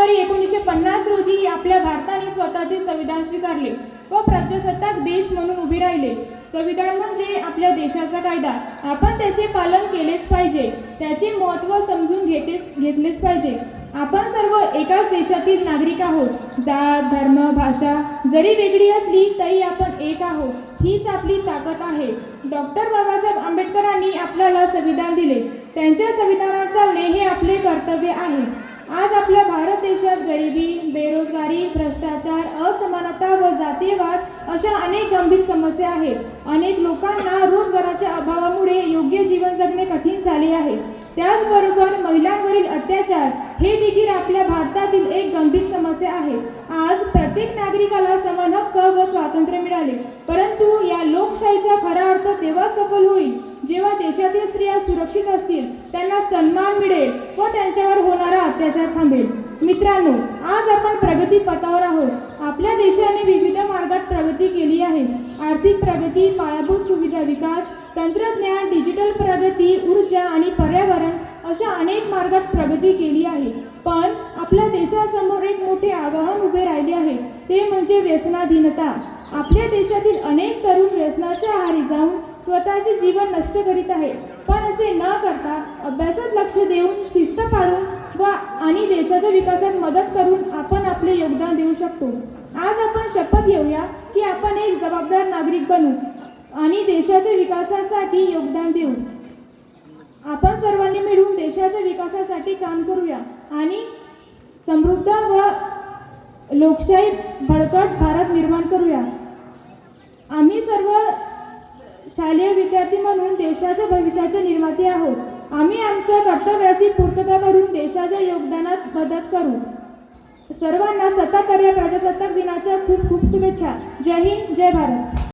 जानेवारी 1950 रोजी आपल्या भारताने स्वतःचे संविधान स्वीकारले व प्रजासत्ताक देश म्हणून उभे राहिले. संविधान म्हणजे आपल्या देशाचा कायदा. आपण त्याचे पालन केलेच पाहिजे. त्याचे महत्त्व समजून घेतलेच पाहिजे. आपण सर्व एकाच देशातील नागरिक आहोत. जात, धर्म, भाषा जरी वेगळी असली तरी आपण एक आहोत. हीच आपली ताकद आहे. डॉक्टर बाबासाहेब आंबेडकरांनी आपल्याला संविधान दिले. त्यांच्या संविधानावर चालणे हे आपले कर्तव्य आहे. आज आपल्या भारत देशात गरिबी, बेरोजगारी, भ्रष्टाचार, असमानता व जातीयवाद अशा अनेक गंभीर समस्या आहेत. अनेक लोकांना रोजगाराच्या अभावामुळे योग्य जीवन जगणे कठीण झाले आहे. त्याचबरोबर महिलांवरील अत्याचार हे देखील आपल्या भारतातील एक गंभीर समस्या आहे. आज प्रत्येक नागरिकाला समान हक्क व स्वातंत्र्य मिळाले, परंतु या लोकशाहीचा खरा अर्थ तेव्हा सफल होईल जेव्हा देशातील स्त्रिया सुरक्षित असतील, त्यांना सन्मान मिळेल व त्यांच्यावर होणारा अत्याचार थांबेल. मित्रांनो, आज आपण प्रगती पथावर आहोत. आपल्या देशाने विविध मार्गात प्रगती केली आहे. आर्थिक प्रगती, पायाभूत सुविधा विकास, तंत्रज्ञान, डिजिटल प्रगती, ऊर्जा आणि पर्यावरण अशा अनेक मार्गात प्रगती केली आहे. पण आपल्या देशासमोर एक मोठे आव्हान उभे राहिले आहे, ते म्हणजे व्यसनाधीनता. आपल्या देशातील अनेक तरुण व्यसनाच्या आहारी जाऊन स्वतःचे जीवन नष्ट करीत आहे. पण असे न करता अभ्यासात लक्ष देऊन, शिस्त पाळून आणि देशाच्या विकासात मदत करून आपण आपले योगदान देऊ शकतो. आज आपण शपथ घेऊया की आपण एक जबाबदार नागरिक बनू आणि देशाच्या विकासासाठी योगदान देऊ. आपण सर्वांनी मिळून देशाच्या विकासासाठी काम करूया आणि समृद्ध व लोकशाही बळकट भारत निर्माण करूया. आम्ही सर्व शालेय विद्यार्थी म्हणून देशाच्या भविष्याचे निर्माते आहोत. आम्ही आमच्या कर्तव्याची पूर्तता करून देशाच्या योगदानात मदत करू. सर्वांना 77व्या प्रजासत्ताक दिनाच्या खूप खूप शुभेच्छा. जय हिंद, जय भारत.